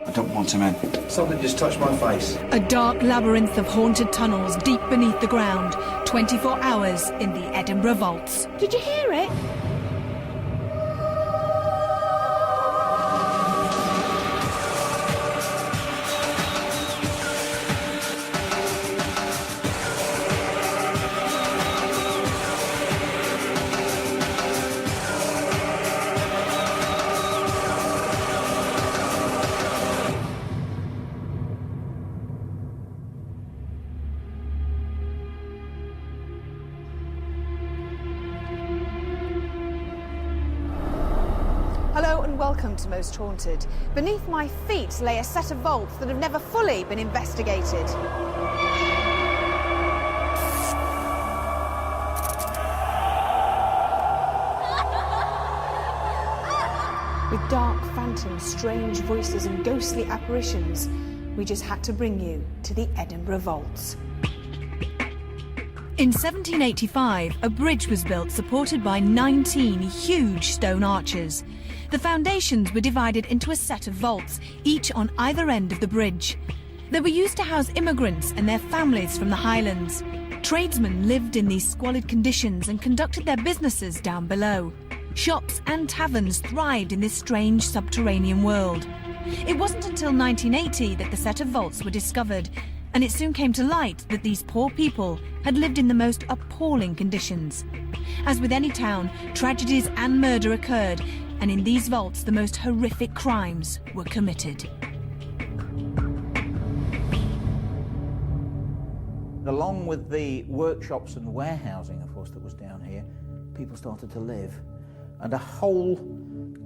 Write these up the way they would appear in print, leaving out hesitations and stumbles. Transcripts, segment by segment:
I don't want him in. Something just touched my face. A dark labyrinth of haunted tunnels deep beneath the ground, 24 hours in the Edinburgh vaults. Did you hear it? Hello and welcome to Most Haunted. Beneath my feet lay a set of vaults that have never fully been investigated. With dark phantoms, strange voices and ghostly apparitions, we just had to bring you to the Edinburgh vaults. In 1785, a bridge was built supported by 19 huge stone arches. The foundations were divided into a set of vaults, each on either end of the bridge. They were used to house immigrants and their families from the Highlands. Tradesmen lived in these squalid conditions and conducted their businesses down below. Shops and taverns thrived in this strange subterranean world. It wasn't until 1980 that the set of vaults were discovered, and it soon came to light that these poor people had lived in the most appalling conditions. As with any town, tragedies and murder occurred, and in these vaults the most horrific crimes were committed. Along with the workshops and warehousing, of course, that was down here, people started to live. And a whole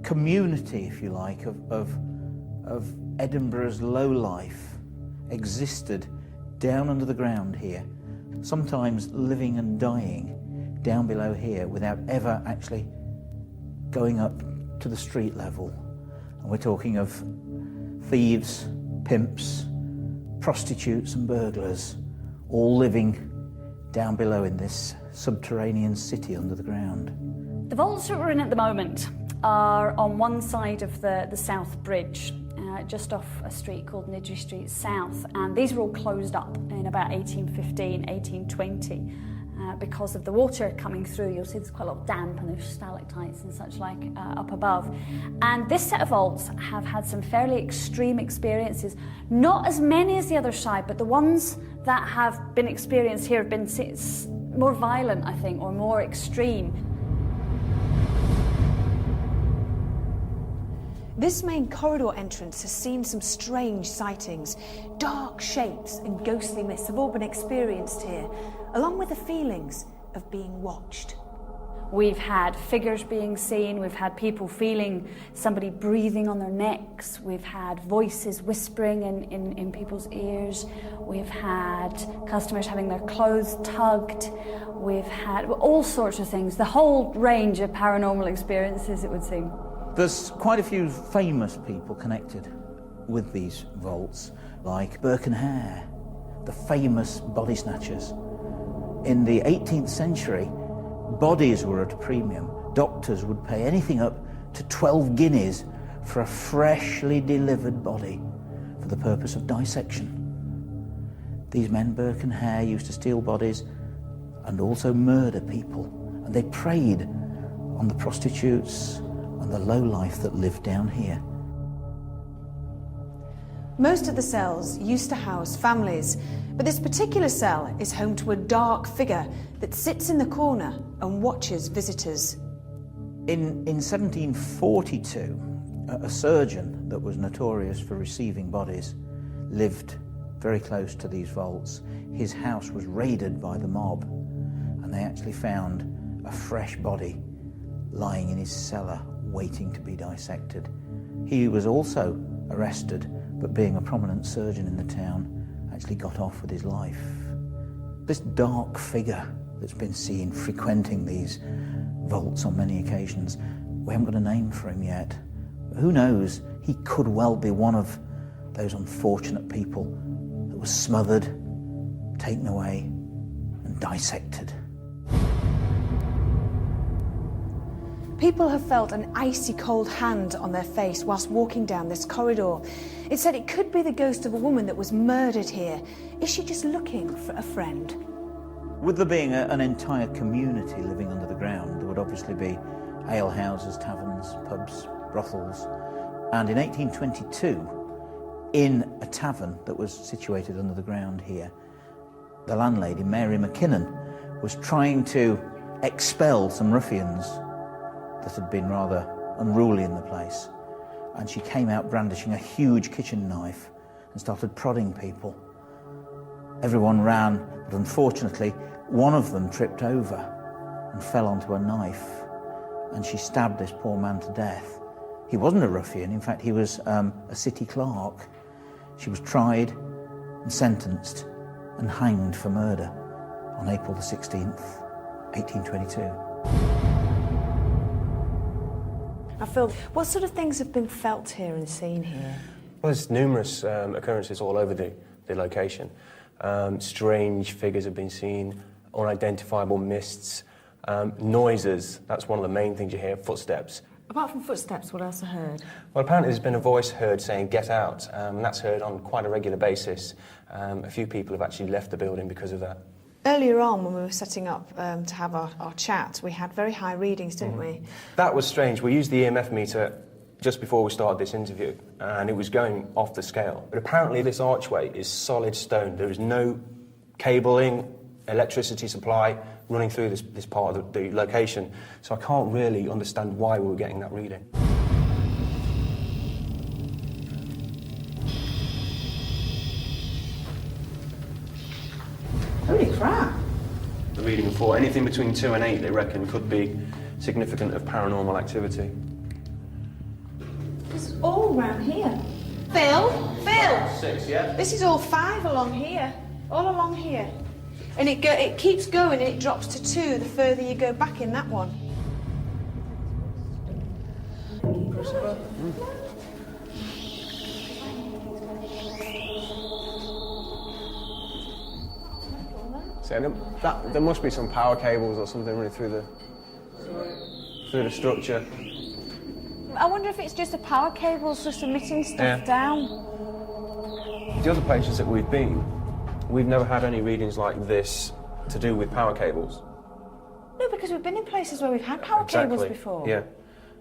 community, if you like, of Edinburgh's low life existed down under the ground here, sometimes living and dying down below here without ever actually going up to the street level. And we're talking of thieves, pimps, prostitutes and burglars, all living down below in this subterranean city under the ground. The vaults that we're in at the moment are on one side of the South Bridge, just off a street called Nidri Street South, and these were all closed up in about 1815, 1820. Because of the water coming through. You'll see there's quite a lot of damp and there's stalactites and such like up above. And this set of vaults have had some fairly extreme experiences. Not as many as the other side, but the ones that have been experienced here have been more violent, I think, or more extreme. This main corridor entrance has seen some strange sightings. Dark shapes and ghostly mists have all been experienced here, along with the feelings of being watched. We've had figures being seen, we've had people feeling somebody breathing on their necks, we've had voices whispering in people's ears, we've had customers having their clothes tugged, we've had all sorts of things, the whole range of paranormal experiences, it would seem. There's quite a few famous people connected with these vaults, like Burke and Hare, the famous body snatchers. In the 18th century, bodies were at a premium. Doctors would pay anything up to 12 guineas for a freshly delivered body for the purpose of dissection. These men, Burke and Hare, used to steal bodies and also murder people, and they preyed on the prostitutes and the lowlife that lived down here. Most of the cells used to house families, but this particular cell is home to a dark figure that sits in the corner and watches visitors. In 1742, a surgeon that was notorious for receiving bodies lived very close to these vaults. His house was raided by the mob, and they actually found a fresh body lying in his cellar, waiting to be dissected. He was also arrested, but being a prominent surgeon in the town, actually got off with his life. This dark figure that's been seen frequenting these vaults on many occasions, we haven't got a name for him yet. Who knows, he could well be one of those unfortunate people that was smothered, taken away and dissected. People have felt an icy cold hand on their face whilst walking down this corridor. It said it could be the ghost of a woman that was murdered here. Is she just looking for a friend? With there being an entire community living under the ground, there would obviously be alehouses, taverns, pubs, brothels. And in 1822, in a tavern that was situated under the ground here, the landlady, Mary McKinnon, was trying to expel some ruffians that had been rather unruly in the place. And she came out brandishing a huge kitchen knife and started prodding people. Everyone ran, but unfortunately, one of them tripped over and fell onto a knife, and she stabbed this poor man to death. He wasn't a ruffian, in fact, he was a city clerk. She was tried and sentenced and hanged for murder on April the 16th, 1822. Now, Phil, what sort of things have been felt here and seen here? Well, there's numerous occurrences all over the location. Strange figures have been seen, unidentifiable mists, noises. That's one of the main things you hear, footsteps. Apart from footsteps, what else I heard? Well, apparently there's been a voice heard saying, "Get out," and that's heard on quite a regular basis. A few people have actually left the building because of that. Earlier on, when we were setting up to have our chat, we had very high readings, didn't we? That was strange. We used the EMF meter just before we started this interview, and it was going off the scale. But apparently this archway is solid stone. There is no cabling, electricity supply running through this part of the location. So I can't really understand why we were getting that reading. Holy crap! The reading of 4, anything between 2 and 8, they reckon, could be significant of paranormal activity. It's all round here. Phil? 6, yeah? This is all 5 along here. All along here. And it keeps going and it drops to 2 the further you go back in that one. So there must be some power cables or something running through the structure. I wonder if it's just the power cables just emitting stuff down. The other places that we've been, we've never had any readings like this to do with power cables. No, because we've been in places where we've had power cables before. Yeah,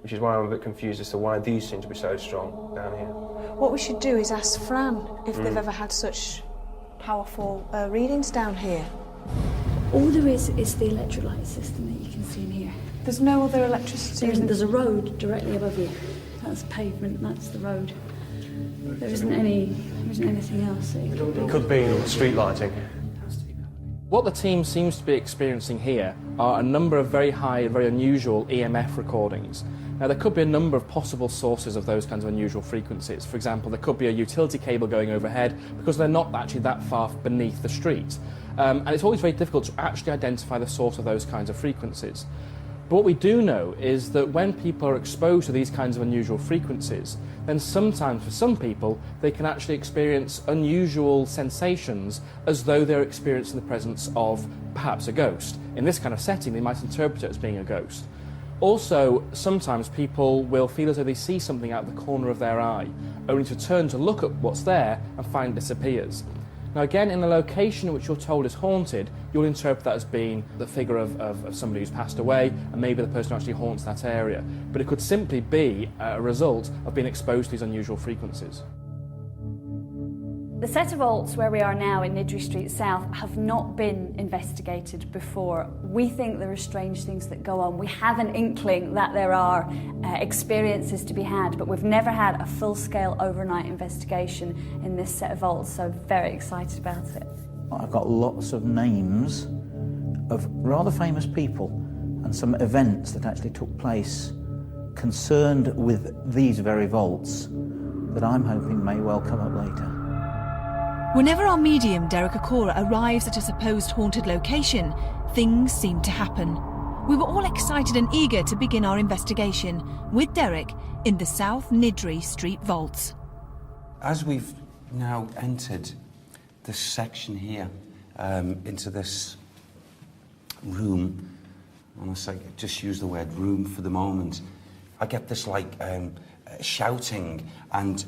which is why I'm a bit confused as to why these seem to be so strong down here. What we should do is ask Fran if they've ever had such powerful readings down here. All there is the electric light system that you can see in here. There's no other electricity? There's a road directly above you. That's pavement, that's the road. There isn't anything else. It could be street lighting. What the team seems to be experiencing here are a number of very high, very unusual EMF recordings. Now, there could be a number of possible sources of those kinds of unusual frequencies. For example, there could be a utility cable going overhead because they're not actually that far beneath the street. And it's always very difficult to actually identify the source of those kinds of frequencies. But what we do know is that when people are exposed to these kinds of unusual frequencies, then sometimes for some people they can actually experience unusual sensations as though they're experiencing the presence of perhaps a ghost. In this kind of setting, they might interpret it as being a ghost. Also, sometimes people will feel as though they see something out of the corner of their eye, only to turn to look at what's there and find it disappears. Now again, in a location which you're told is haunted, you'll interpret that as being the figure of somebody who's passed away, and maybe the person who actually haunts that area. But it could simply be a result of being exposed to these unusual frequencies. The set of vaults where we are now in Nidri Street South have not been investigated before. We think there are strange things that go on. We have an inkling that there are experiences to be had, but we've never had a full-scale overnight investigation in this set of vaults, so very excited about it. I've got lots of names of rather famous people and some events that actually took place concerned with these very vaults that I'm hoping may well come up later. Whenever our medium, Derek Akora, arrives at a supposed haunted location, things seem to happen. We were all excited and eager to begin our investigation with Derek in the South Nidri Street vaults. As we've now entered this section here, into this room, and I say, just use the word room for the moment, I get this like shouting and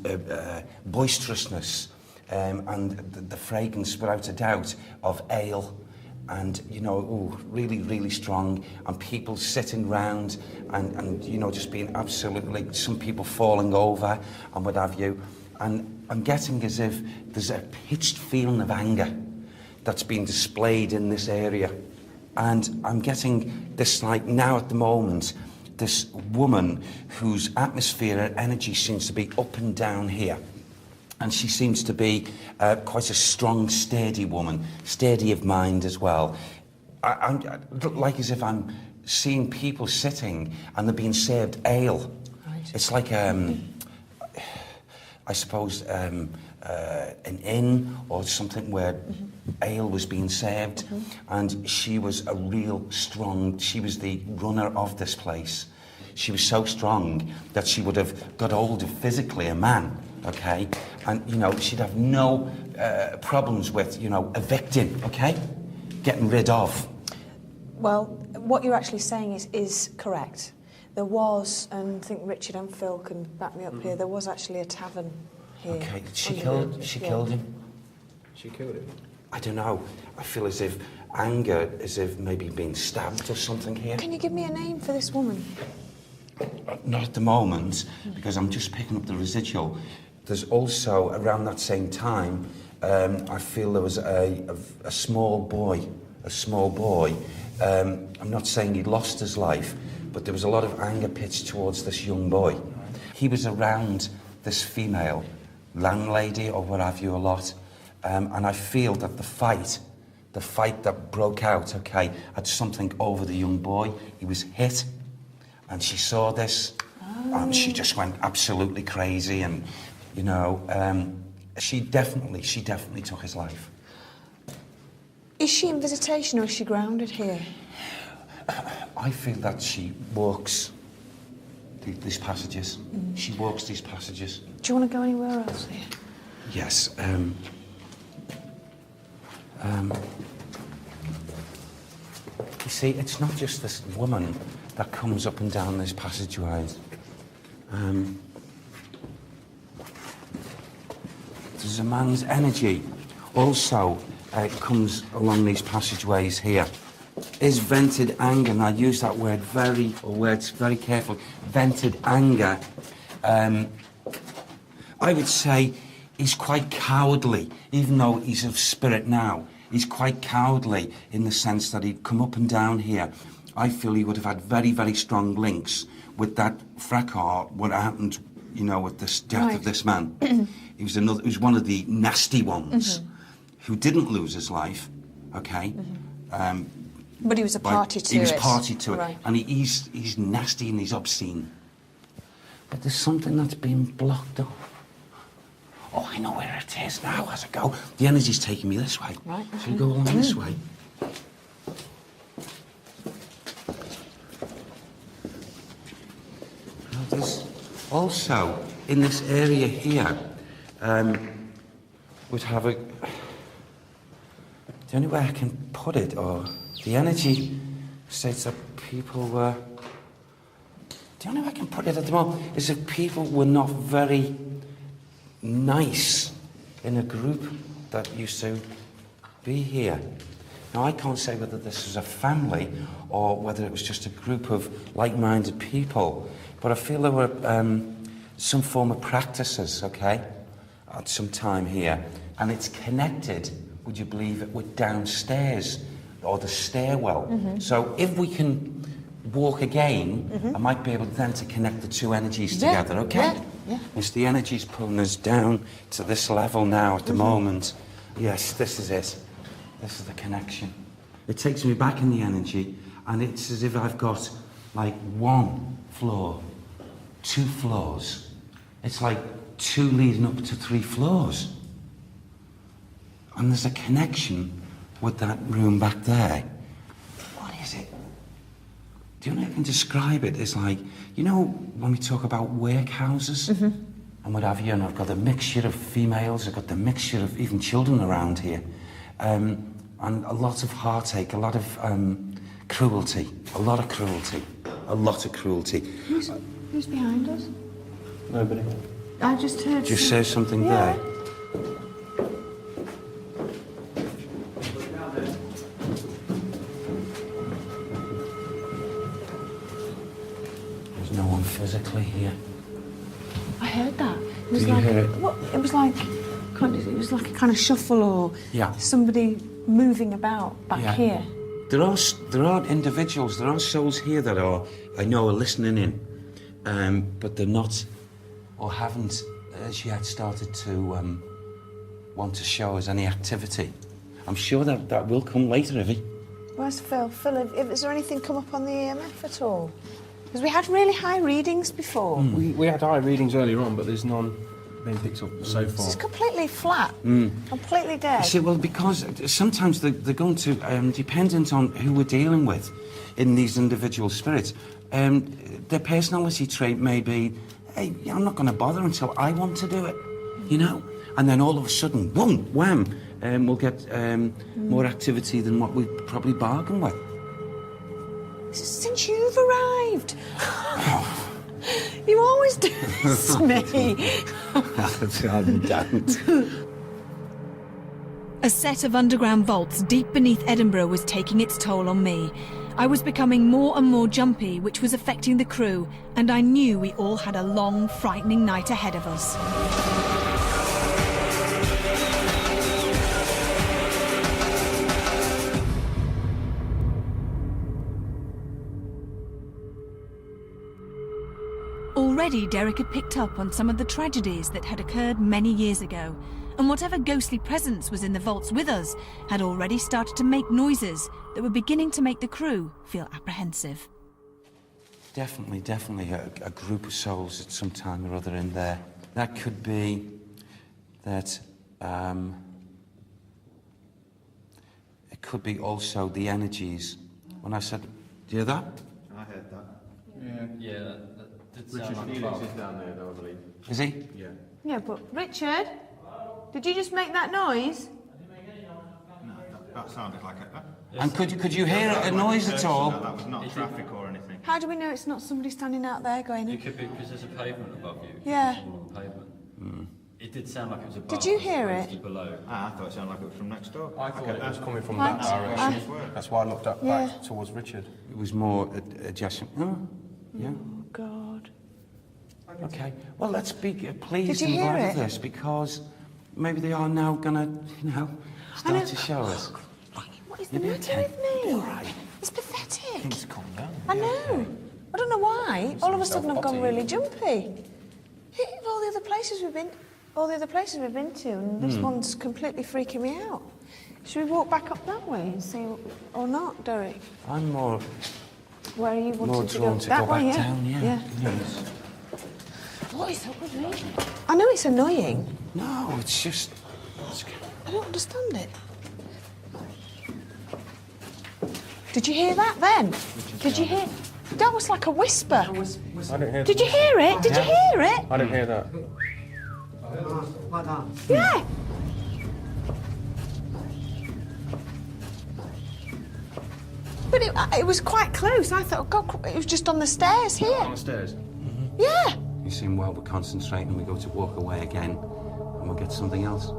boisterousness, and the fragrance, without a doubt, of ale. And, you know, ooh, really, really strong, and people sitting round and, you know, just being absolutely, some people falling over and what have you. And I'm getting as if there's a pitched feeling of anger that's being displayed in this area. And I'm getting this, like, now at the moment, this woman whose atmosphere and energy seems to be up and down here. And she seems to be quite a strong, sturdy woman, sturdy of mind as well. I'm like as if I'm seeing people sitting and they're being served ale. Right. It's like, I suppose, an inn or something where ale was being served. And she was a real strong, she was the runner of this place. She was so strong that she would have got hold of physically a man. Okay, and, you know, she'd have no problems with, you know, evicting, okay? Getting rid of. Well, what you're actually saying is correct. There was, and I think Richard and Phil can back me up here, there was actually a tavern here. Okay, she killed him? She killed him? I don't know. I feel as if anger, as if maybe being stabbed or something here. Can you give me a name for this woman? Not at the moment, because I'm just picking up the residual. There's also, around that same time, I feel there was a small boy. I'm not saying he lost his life, but there was a lot of anger pitched towards this young boy. He was around this female landlady or what have you a lot, and I feel that the fight that broke out, okay, had something over the young boy. He was hit, and she saw this, and she just went absolutely crazy, and, you know, she definitely took his life. Is she in visitation or is she grounded here? I feel that she walks these passages. She walks these passages. Do you want to go anywhere else here? Yes. You see, it's not just this woman that comes up and down these passageways. There's a man's energy also comes along these passageways here. Is vented anger, and I use that word very carefully, vented anger. I would say he's quite cowardly, even though he's of spirit now. He's quite cowardly in the sense that he'd come up and down here. I feel he would have had very, very strong links with that fracas, what happened, you know, with this death of this man. He was one of the nasty ones who didn't lose his life, okay? But he was a party to it. He was party to it. Right. And he's nasty and he's obscene. But there's something that's being blocked off. Oh, I know where it is now as I go. The energy's taking me this way. Right. Shall we go along this way? Now, there's also, in this area here, would have a... The only way I can put it, or the energy states that people were... The only way I can put it at the moment is that people were not very nice in a group that used to be here. Now, I can't say whether this was a family or whether it was just a group of like-minded people, but I feel there were some form of practices, okay, at some time here, and it's connected, would you believe it, with downstairs, or the stairwell. So if we can walk again, I might be able then to connect the two energies together, okay? Yeah. As the energy's pulling us down to this level now at the moment. Yes, this is it. This is the connection. It takes me back in the energy, and it's as if I've got like 1 floor, 2 floors. It's like 2 leading up to 3 floors. And there's a connection with that room back there. What is it? Do you know how I can describe it? It's like, you know, when we talk about workhouses and what have you, and I've got a mixture of females, I've got the mixture of even children around here, and a lot of heartache, a lot of cruelty, a lot of cruelty. Who's behind us? Nobody. I just heard. Just say something Yeah. there. There's no one physically here. I heard that. It was Did you like hear it? What? It was like it was like a kind of shuffle or Yeah. somebody moving about back Yeah. here. There are individuals, there are souls here that I know are listening in, but they're not, or haven't as yet started to want to show us any activity. I'm sure that will come later, Ivy. Where's Phil? Phil, is there anything come up on the EMF at all? Because we had really high readings before. We had high readings earlier on, but there's none being picked up so This far. is completely flat, completely dead. See, well, because sometimes they're going to, dependent on who we're dealing with in these individual spirits, their personality trait may be, hey, I'm not going to bother until I want to do it, you know? And then all of a sudden, boom, wham, we'll get more activity than what we probably bargained with. Since you've arrived. You always do this to me. I don't. A set of underground vaults deep beneath Edinburgh was taking its toll on me. I was becoming more and more jumpy, which was affecting the crew, and I knew we all had a long, frightening night ahead of us. Already Derek had picked up on some of the tragedies that had occurred many years ago, and whatever ghostly presence was in the vaults with us had already started to make noises that were beginning to make the crew feel apprehensive. Definitely a group of souls at some time or other in there. That could be that, it could be also the energies. When I said, do you hear that? I heard that. Yeah, that did Richard sound like Felix is down there, though, I believe. Is he? Yeah. Yeah, but Richard, did you just make that noise? No, that sounded like a... And could you hear a noise at all? No, that was not traffic or anything. How do we know it's not somebody standing out there going... It could be because there's a pavement above you. Yeah. Someone on the pavement. It did sound like it was above. Did you as hear opposed it? to below. I thought it sounded like it was from next door. I thought it was coming from I- that direction. I- That's why I looked up Yeah. back towards Richard. It was more adjustment. Oh, yeah. Oh, God. Okay. Well, let's be pleased Did you and hear glad it? of this because maybe they are now gonna, start to show us. What is the You'll be matter okay. with me? You'll be all right. It's pathetic. Calm down. I know. I don't know why. All of a sudden I've gone self-potty. really jumpy. Of all the other places we've been to, and this one's completely freaking me out. Should we walk back up that way and see, or not, Derek? I'm more Where are you wanting more to go? drawn to That go way, back yeah. down. Yeah. Yes. What is up with me? I know it's annoying. No, it's just. I don't understand it. Did you hear that then? Did you hear? That was like a whisper. I didn't hear Did you hear it? Did you hear it? I didn't hear that. Yeah. But it was quite close. I thought, God, it was just on the stairs here. On the stairs. Yeah. You seem well, we're concentrating, we go to walk away again, and we'll get something else.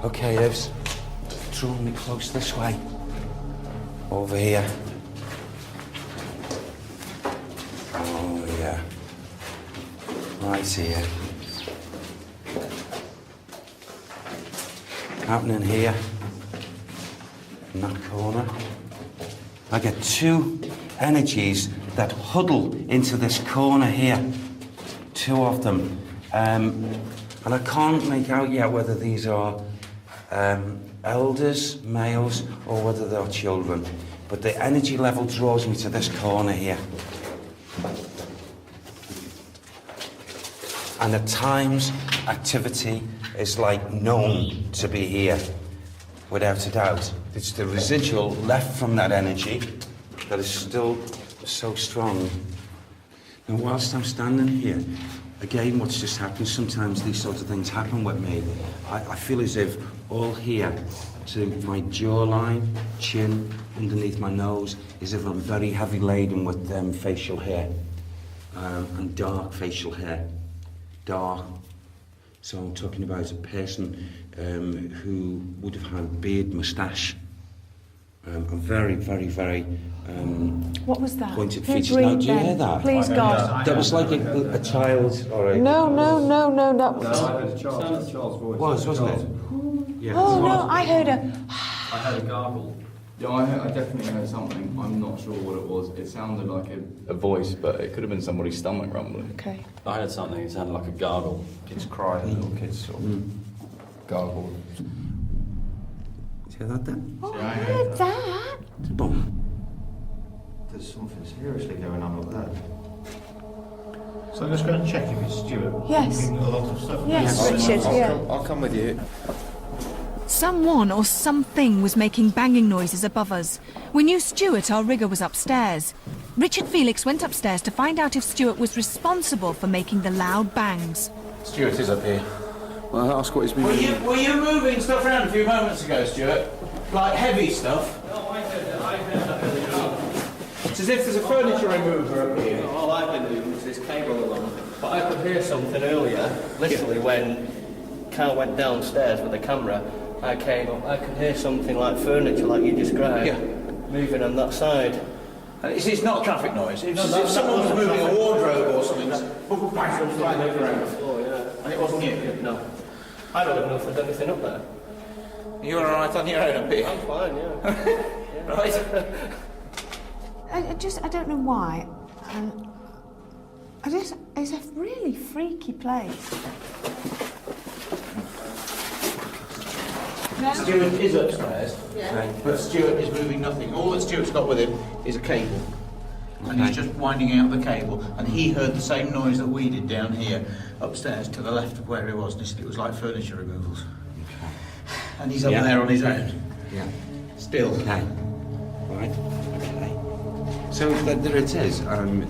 Okay, Evs. Draw me close this way. Over here. Oh, yeah. Right here. Happening here. In that corner. I get two energies that huddle into this corner here. Two of them. And I can't make out yet whether these are elders, males, or whether they're children. But the energy level draws me to this corner here. And at times, activity is like known to be here, without a doubt. It's the residual left from that energy that is still so strong. And whilst I'm standing here, again, what's just happened, sometimes these sorts of things happen with me. I feel as if all here to my jawline, chin, underneath my nose, is if I'm very heavy laden with facial hair. And dark facial hair. Dark. So I'm talking about a person who would have had beard, moustache. And very, very, very What was that? pointed Who features. Now, breathed do you then? hear that? Please, God. That was like a child or a... No, that was... Charles' voice. Wasn't it? Yeah. Oh, no, I heard a... I heard a gargle. Yeah, I definitely heard something. I'm not sure what it was. It sounded like a voice, but it could have been somebody's stomach rumbling. Okay. I heard something, it sounded like a gargle. Kids cry, little kids sort of gargle. Did you hear that then? Oh, I heard that. Boom. There's something seriously going on up there. So I'm just going to check if it's Stuart. Yes. A lot of stuff. Yes, Richard, yeah. I'll come with you. Someone or something was making banging noises above us. We knew Stuart, our rigger, was upstairs. Richard Felix went upstairs to find out if Stuart was responsible for making the loud bangs. Stuart is up here. Well, I'll ask what he's been doing. Were you moving stuff around a few moments ago, Stuart? Like heavy stuff? No, I heard that. It's as if there's a furniture remover up here. All I've been doing was this cable along. But I could hear something earlier, literally when Carl went downstairs with the camera. I came up, I could hear something like furniture, like you described, moving on that side. And it's not a traffic noise. It's as that if someone was wasn't moving a traffic. wardrobe or something. Right over around the floor, yeah. And it wasn't you? No. I don't even know if there's anything up there. You're all right on your own up here? I'm fine, yeah. Right. I don't know why. It's a really freaky place. Stuart is upstairs, but Stuart is moving nothing. All that Stuart's got with him is a cable. And he's just winding out the cable, and he heard the same noise that we did down here, upstairs to the left of where he was, and he said it was like furniture removals. And he's up there on his own. Yeah. Still. Okay. Right. Okay. So there it is. I'm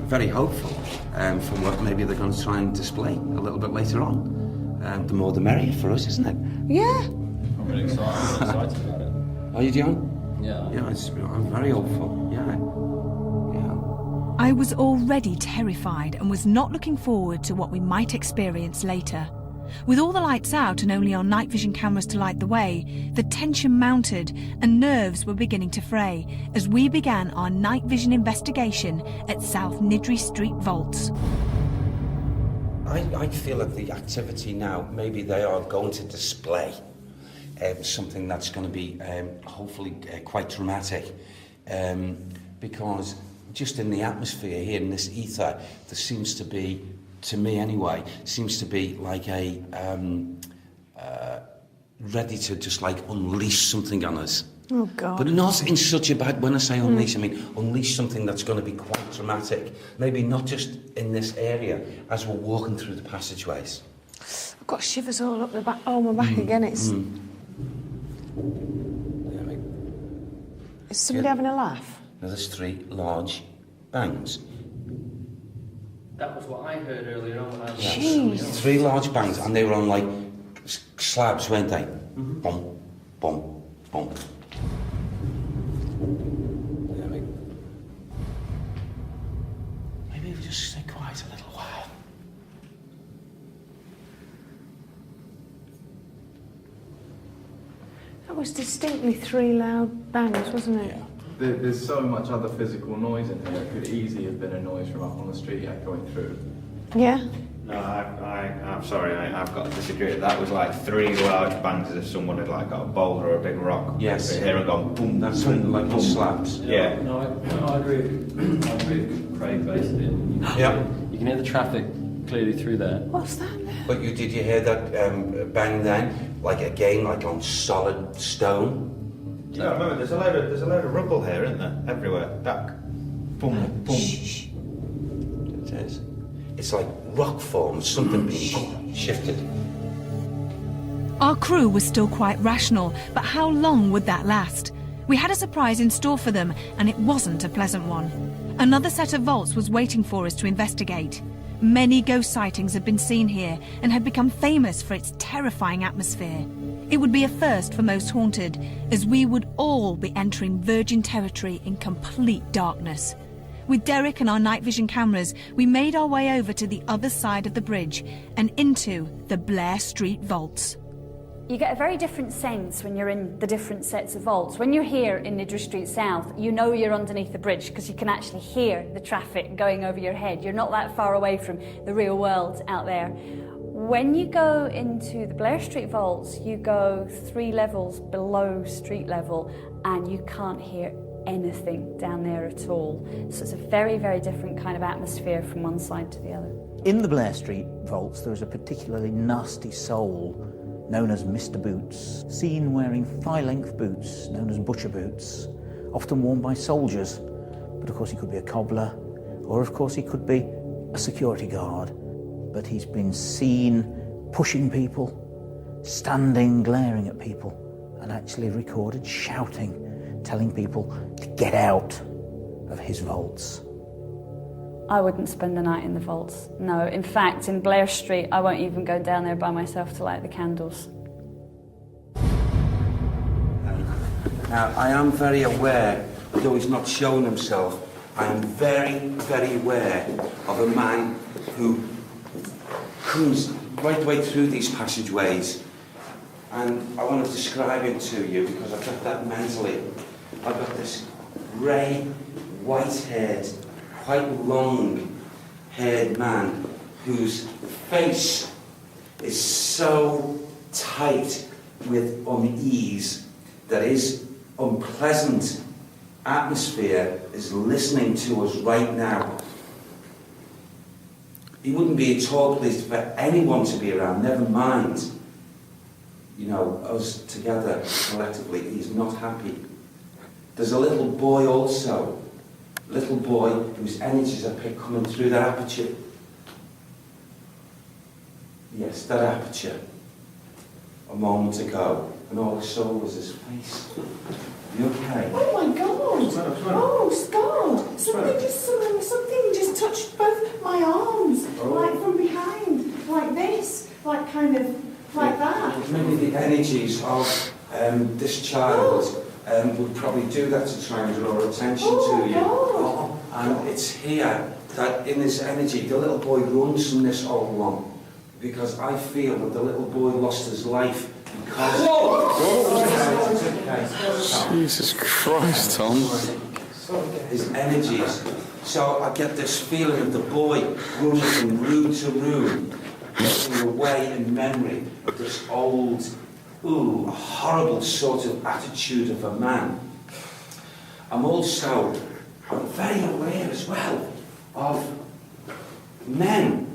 very hopeful for what maybe they're going to try and display a little bit later on. The more the merrier for us, isn't it? Yeah. I'm really excited, about it. Are you, John? Yeah. Yeah, I'm very hopeful. Yeah. I was already terrified and was not looking forward to what we might experience later. With all the lights out and only our night vision cameras to light the way, the tension mounted and nerves were beginning to fray as we began our night vision investigation at South Nidri Street vaults. I feel that the activity now, maybe they are going to display something that's going to be hopefully quite dramatic, because just in the atmosphere here, in this ether, there seems to be, to me anyway, seems to be like a ready to just like unleash something on us. Oh, God. But not in such a bad, when I say unleash, I mean unleash something that's going to be quite dramatic. Maybe not just in this area, as we're walking through the passageways. I've got shivers all up the back. Oh, my back again. It's. Is somebody having a laugh? Now there's 3 large bangs. That was what I heard earlier on when I was... Jeez. 3 large bangs, and they were on like slabs, weren't they? Boom, boom, boom. Maybe we just stay quiet a little while. That was distinctly 3 loud bangs, wasn't it? There's so much other physical noise in here. It could easily have been a noise from up on the street echoing through. Yeah. No, I'm sorry, I've got to disagree. That was like 3 large bangs as if someone had like got a boulder or a big rock. Yes. Here and gone boom. That's something like boom. slabs. Yeah. No, I agree with Craig, basically. Yeah. You can hear the traffic clearly through there. What's that? But did you hear that bang then? Like again, like on solid stone? Yeah, remember, there's a load of rubble here, isn't there? Everywhere. That boom, boom. Shh. It is. It's like rock forms, something being shifted. Our crew was still quite rational, but how long would that last? We had a surprise in store for them, and it wasn't a pleasant one. Another set of vaults was waiting for us to investigate. Many ghost sightings had been seen here and had become famous for its terrifying atmosphere. It would be a first for Most Haunted, as we would all be entering virgin territory in complete darkness. With Derek and our night vision cameras, we made our way over to the other side of the bridge and into the Blair Street vaults. You get a very different sense when you're in the different sets of vaults. When you're here in Niddry Street South, you know you're underneath the bridge because you can actually hear the traffic going over your head. You're not that far away from the real world out there. When you go into the Blair Street vaults, you go 3 levels below street level and you can't hear anything down there at all. So it's a very, very different kind of atmosphere from one side to the other. In the Blair Street vaults, there is a particularly nasty soul known as Mr. Boots, seen wearing thigh-length boots known as butcher boots, often worn by soldiers. But of course he could be a cobbler, or of course he could be a security guard. But he's been seen pushing people, standing, glaring at people, and actually recorded shouting, telling people to get out of his vaults. I wouldn't spend the night in the vaults. No, in fact, in Blair Street, I won't even go down there by myself to light the candles. Now, I am very aware, though he's not showing himself, I am very, very aware of a man who comes right the way through these passageways. And I want to describe him to you because I've got that mentally. I've got this grey, white-haired, quite long-haired man whose face is so tight with unease that his unpleasant atmosphere is listening to us right now. He wouldn't be at all pleased for anyone to be around, never mind, you know, us together collectively. He's not happy. There's a little boy also, little boy whose energies are coming through that aperture. Yes, that aperture. A moment ago, and all I saw was his face. You okay? Oh my God! Oh, Scott! Something just touched both my arms, like from behind, like this, like kind of like that. Maybe the energies of this child would probably do that to try and draw attention to you. God. And it's here that in this energy, the little boy runs from this all along. Because I feel that the little boy lost his life because... Jesus Christ, Tom. His energies. So I get this feeling of the boy running from room to room, getting away in memory of this old, horrible sort of attitude of a man. I'm very aware as well of men.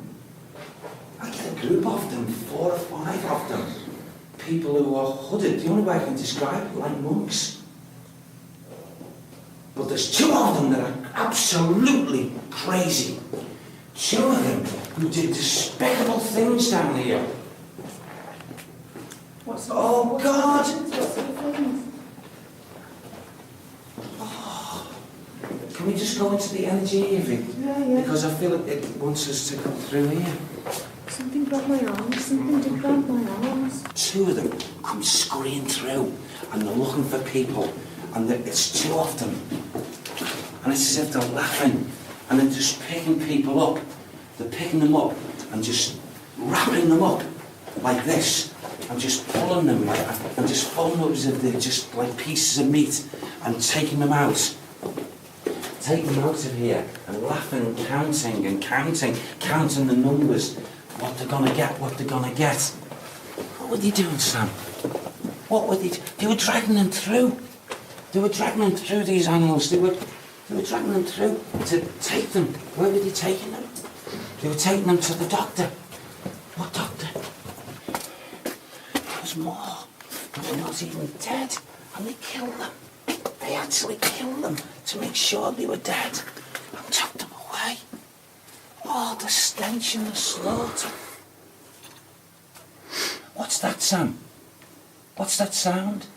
I get a group of them, 4 or 5 of them. People who are hooded, the only way I can describe it, like monks. But there's 2 of them that are absolutely crazy. 2 of them who did despicable things down here. Oh, God! Oh. Can we just go into the energy, Evie? Yeah. Because I feel it wants us to come through here. Something grabbed my arms. Something did grab my arms. 2 of them come scurrying through, and they're looking for people, and it's 2 of them. And it's as if they're laughing, and they're just picking people up. They're picking them up and just wrapping them up like this, and just pulling them like, and just folding them as if they're just like pieces of meat, and taking them out. Taking them out of here, and laughing and counting the numbers. What they're gonna get. What were they doing, Sam? What were they doing? They were dragging them through. They were dragging them through, these animals. They were dragging them through to take them. Where were they taking them? They were taking them to the doctor. What doctor? There was more. They were not even dead. And they killed them. They actually killed them to make sure they were dead. And took them away. Oh, the stench and the slaughter. What's that, Sam? What's that sound?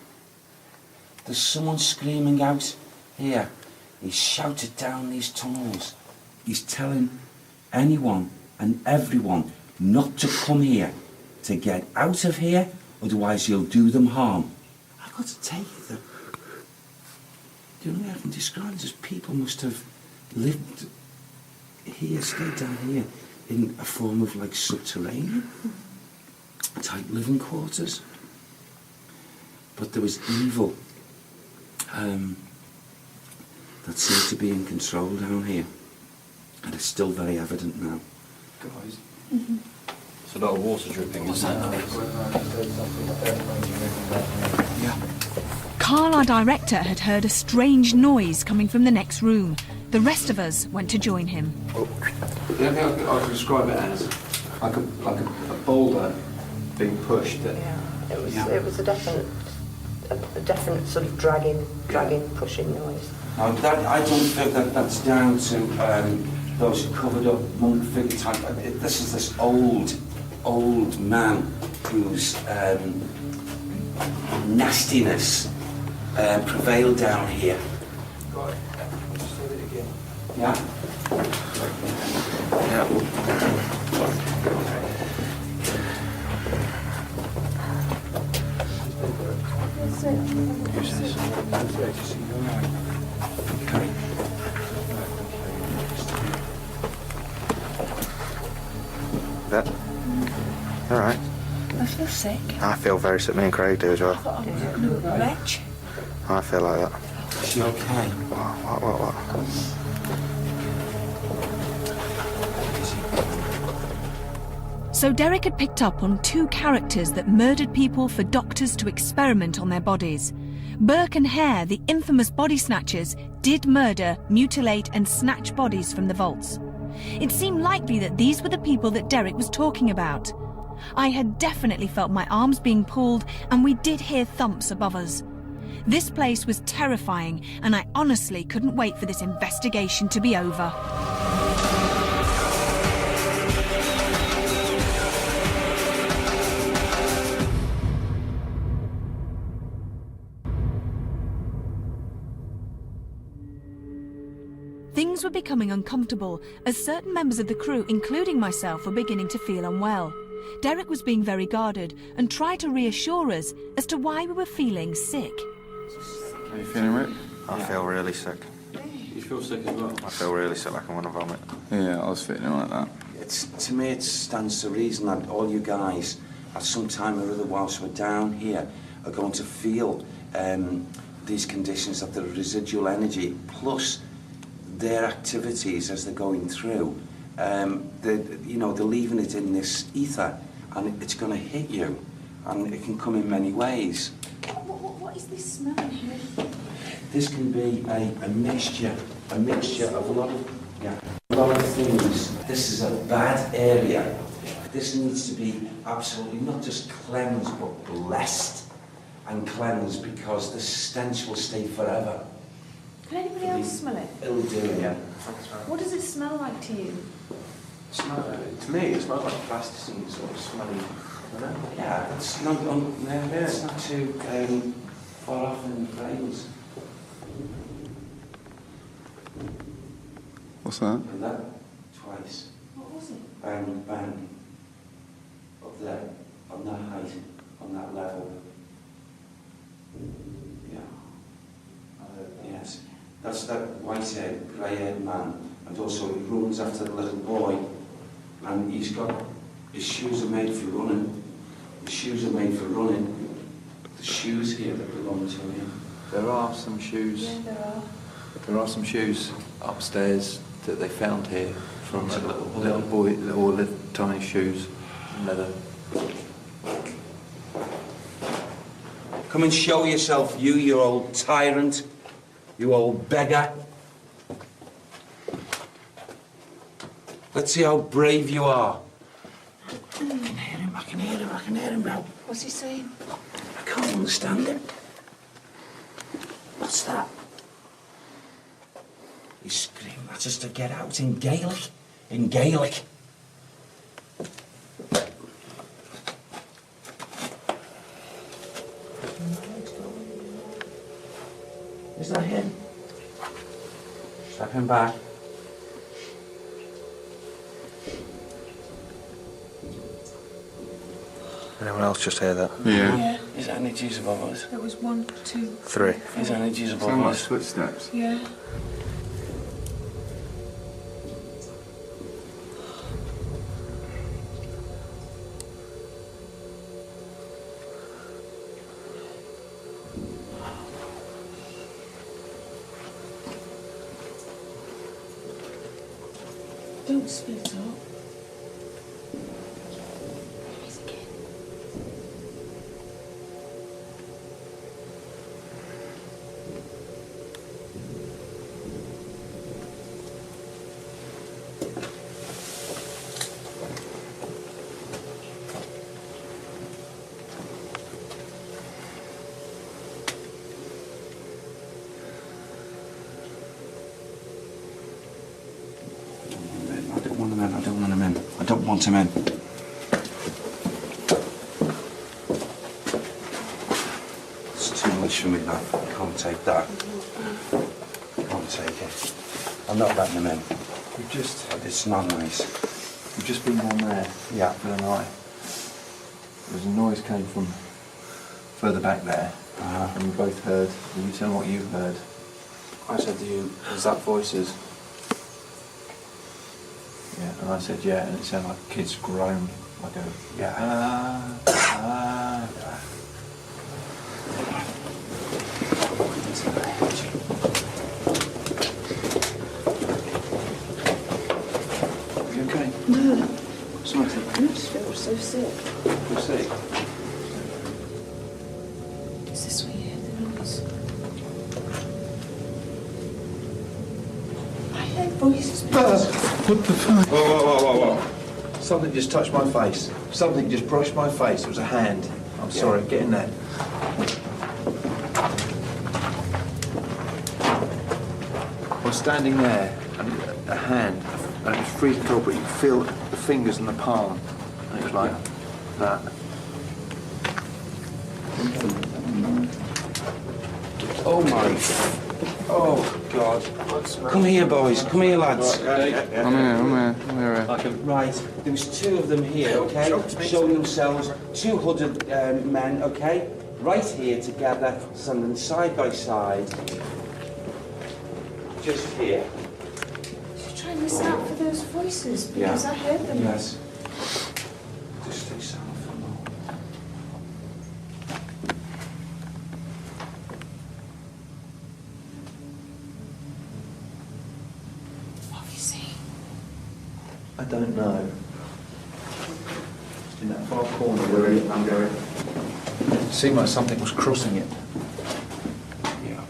There's someone screaming out here. He's shouted down these tunnels. He's telling anyone and everyone not to come here, to get out of here, otherwise he'll do them harm. I've got to tell you that the only way I can describe it is people must have lived here, stayed down here, in a form of like subterranean type living quarters. But there was evil that seemed to be in control down here, and it's still very evident now. Guys, it's a lot of water dripping. What's that noise? Yeah. Carl, our director, had heard a strange noise coming from the next room. The rest of us went to join him. The only thing I can describe it as like a boulder being pushed. Yeah, it was a definite sort of dragging, pushing noise. Now, I don't think that that's down to those covered up monk figure type. This is this old man whose nastiness prevailed down here. Right, I'll just say it again. Yeah? That? All right. I feel sick. I feel very sick. Me and Craig do as well. I thought I was going to retch. I feel like that. Is she okay? What? So Derek had picked up on two characters that murdered people for doctors to experiment on their bodies. Burke and Hare, the infamous body snatchers, did murder, mutilate and snatch bodies from the vaults. It seemed likely that these were the people that Derek was talking about. I had definitely felt my arms being pulled, and we did hear thumps above us. This place was terrifying, and I honestly couldn't wait for this investigation to be over. Things were becoming uncomfortable as certain members of the crew, including myself, were beginning to feel unwell. Derek was being very guarded and tried to reassure us as to why we were feeling sick. Are you feeling Rick? I feel really sick. You feel sick as well? I feel really sick, like I want to vomit. Yeah, I was feeling like that. To me, it stands to reason that all you guys, at some time or other whilst we're down here, are going to feel these conditions, that the residual energy, plus their activities as they're going through, they're leaving it in this ether, and it's going to hit you, and it can come in many ways. What is this smell here? This can be a mixture of a lot of things. This is a bad area. This needs to be absolutely not just cleansed, but blessed and cleansed, because the stench will stay forever. Can anybody else smell it? It'll do it, yeah. What does it smell like to you? To me, it smells like plasticine, sort of smelly. Yeah, it's not too far off in the fragrance. What's that? And that twice. What was it? Bang, bang. Up there, on that height, on that level. Yeah. Yes. That's that white-haired, grey-haired man. And also he runs after the little boy. And he's got, his shoes are made for running. His shoes are made for running. The shoes here that belong to him. There are some shoes. Yeah, there are. There are some shoes upstairs that they found here from a little boy, or little tiny shoes, leather. Come and show yourself, you old tyrant, you old beggar. Let's see how brave you are. I can hear him now. What's he saying? I can't understand him. What's that? He's screaming at us to get out in Gaelic. In Gaelic. Is that him? Stepping back. Anyone else just hear that? Yeah. His energy's above us. There was 1, 2, 3. His energy's above Sound like us. footsteps. yeah. Don't split up. I don't want him in. It's too much for me, that. I can't take that. I can't take it. I'm not letting him in. It's not nice. We've just been down there. Yeah. For the night. There was a noise came from further back there. And we both heard. And you tell me what you heard. I said to you, is that voices? Yeah, and I said, yeah, and it sounded like a kid's groan. Like a, Are you okay? No, Sorry. I just feel so sick. Feel sick? Is this where you hear the noise? I heard voices. What the fuck? Whoa. Something just touched my face. Something just brushed my face. It was a hand. I'm sorry, get in there. I was standing there, and a hand, and it was freezing cold, but you could feel the fingers in the palm. And it was like that. Oh my. Oh God. Come here, boys. Come here, lads. I'm here. Right. There was 2 of them here, okay? Showing themselves. 2 hooded men, okay? Right here together, standing side by side. Just here. You're trying to listen out for those voices because I heard them. Yes. Just stay silent for a moment. What have you seen? I don't know. In that far corner where I'm going. It seemed like something was crossing it. Yeah.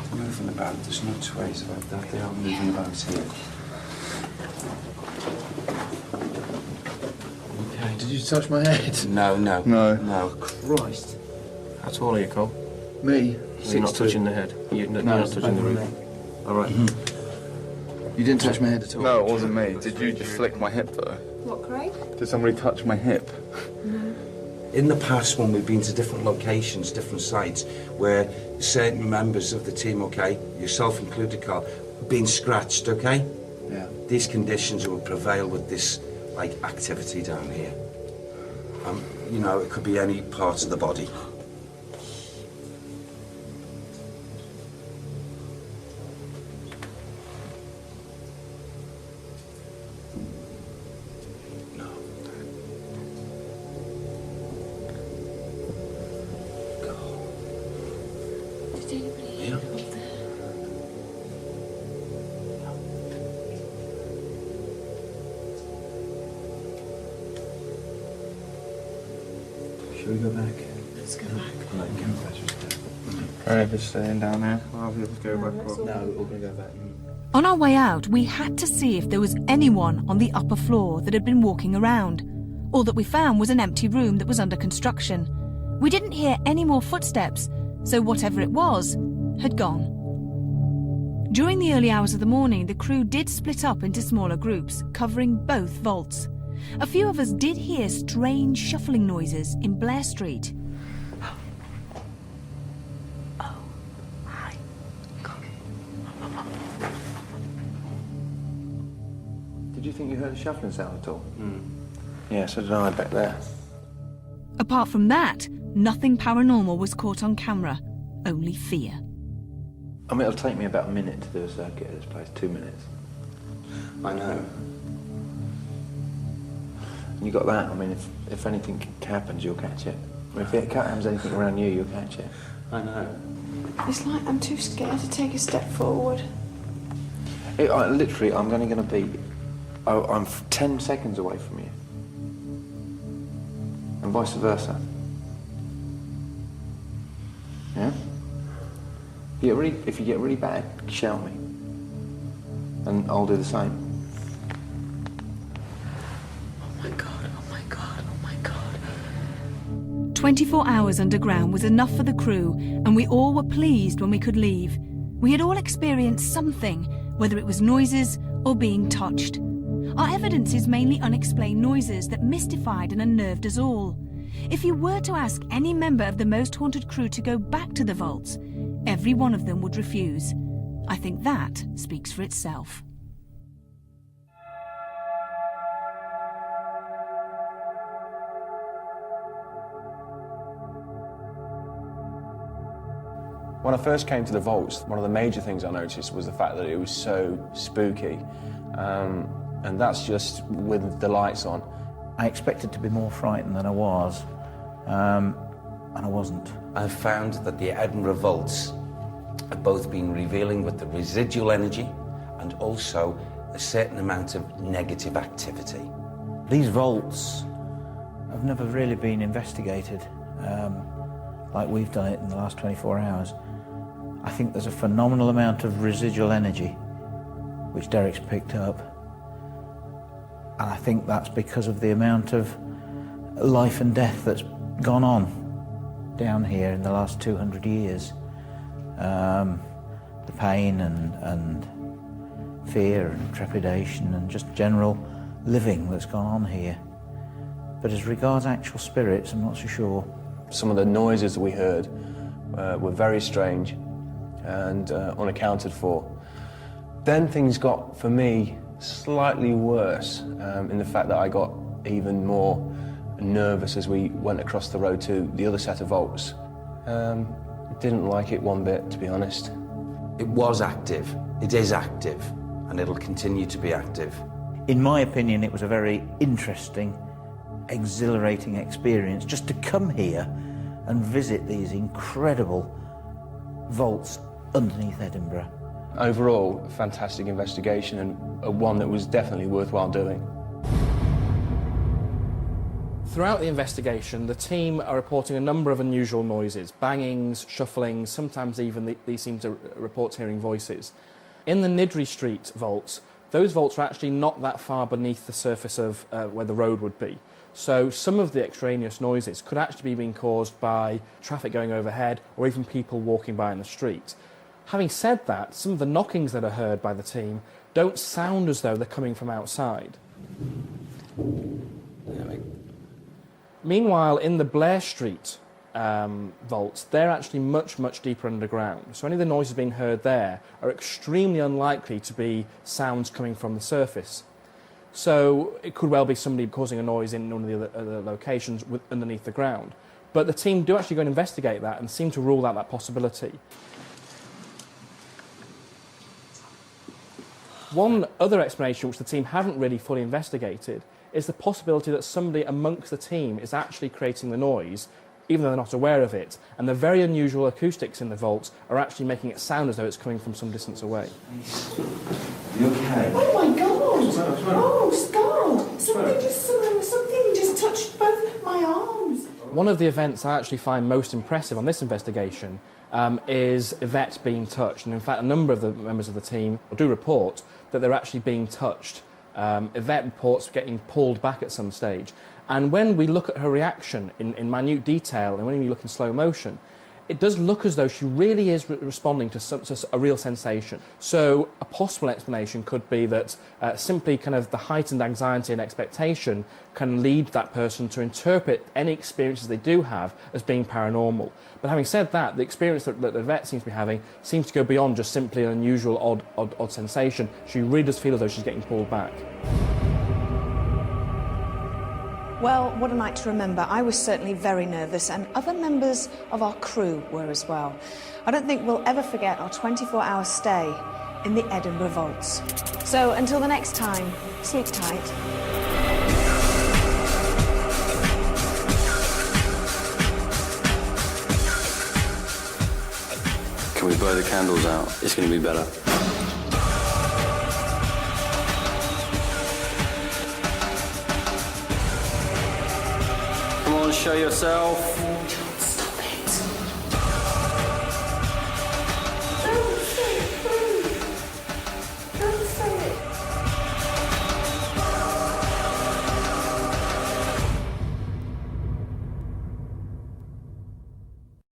They're moving about. There's no 2 ways about that. They are moving about here. Okay, did you touch my head? No. Christ. How tall are you, Cole? Me? You're not touching the head. You're not touching the roof. All right. You didn't touch my head at all? No, it wasn't me. Did you just flick my hip, though? What, Craig? Did somebody touch my hip? No. In the past, when we've been to different locations, different sites, where certain members of the team, okay, yourself included, Carl, been scratched, okay? Yeah. These conditions will prevail with this, like, activity down here. You know, it could be any parts of the body. Did anybody hear up there? Should we go back? Let's go back. Right, just staying down there. I'll be able to go back up. No, we're going to go back. On our way out, we had to see if there was anyone on the upper floor that had been walking around. All that we found was an empty room that was under construction. We didn't hear any more footsteps, so whatever it was had gone. During the early hours of the morning, the crew did split up into smaller groups, covering both vaults. A few of us did hear strange shuffling noises in Blair Street. Oh, hi. heard a shuffling sound at all? Yeah, so did I back there. Apart from that, nothing paranormal was caught on camera, only fear. I mean, it'll take me about a minute to do a circuit of this place, 2 minutes. I know. And you got that, I mean, if anything happens, you'll catch it. I mean, if it happens anything around you, you'll catch it. I know. It's like I'm too scared to take a step forward. Literally, I'm only going to be... I'm 10 seconds away from you. And vice versa. Yeah? If you get really bad, shout me. And I'll do the same. Oh my God, oh my God, oh my God. 24 hours underground was enough for the crew, and we all were pleased when we could leave. We had all experienced something, whether it was noises or being touched. Our evidence is mainly unexplained noises that mystified and unnerved us all. If you were to ask any member of the Most Haunted crew to go back to the vaults, every one of them would refuse. I think that speaks for itself. When I first came to the vaults, one of the major things I noticed was the fact that it was so spooky. And that's just with the lights on. I expected to be more frightened than I was, and I wasn't. I've found that the Edinburgh vaults have both been revealing with the residual energy and also a certain amount of negative activity. These vaults have never really been investigated like we've done it in the last 24 hours. I think there's a phenomenal amount of residual energy which Derek's picked up. And I think that's because of the amount of life and death that's gone on down here in the last 200 years. The pain and fear and trepidation and just general living that's gone on here. But as regards actual spirits, I'm not so sure. Some of the noises that we heard were very strange and unaccounted for. Then things got, for me, slightly worse in the fact that I got even more nervous as we went across the road to the other set of vaults. Didn't like it one bit, to be honest. It was active, it is active, and it'll continue to be active. In my opinion, it was a very interesting, exhilarating experience just to come here and visit these incredible vaults underneath Edinburgh. Overall, a fantastic investigation and one that was definitely worthwhile doing. Throughout the investigation, the team are reporting a number of unusual noises, bangings, shufflings, sometimes even these seem to report hearing voices. In the Nidri Street vaults, those vaults are actually not that far beneath the surface of where the road would be. So some of the extraneous noises could actually be being caused by traffic going overhead or even people walking by in the street. Having said that, some of the knockings that are heard by the team don't sound as though they're coming from outside. Meanwhile, in the Blair Street vaults, they're actually much, much deeper underground. So any of the noises being heard there are extremely unlikely to be sounds coming from the surface. So it could well be somebody causing a noise in one of the other locations underneath the ground. But the team do actually go and investigate that and seem to rule out that possibility. One other explanation which the team haven't really fully investigated is the possibility that somebody amongst the team is actually creating the noise, even though they're not aware of it, and the very unusual acoustics in the vaults are actually making it sound as though it's coming from some distance away. You okay? Oh my God! Oh, Scott! Something just touched both my arms. One of the events I actually find most impressive on this investigation is Yvette being touched, and in fact a number of the members of the team do report that they're actually being touched. Yvette reports getting pulled back at some stage, and when we look at her reaction in minute detail and when we look in slow motion, it does look as though she really is responding to a real sensation. So a possible explanation could be that simply kind of the heightened anxiety and expectation can lead that person to interpret any experiences they do have as being paranormal. But having said that, the experience that the vet seems to be having seems to go beyond just simply an unusual odd sensation. She really does feel as though she's getting pulled back. Well, what a night to remember. I was certainly very nervous, and other members of our crew were as well. I don't think we'll ever forget our 24-hour stay in the Edinburgh vaults. So until the next time, sleep tight. Can we blow the candles out? It's going to be better. Come on, show yourself.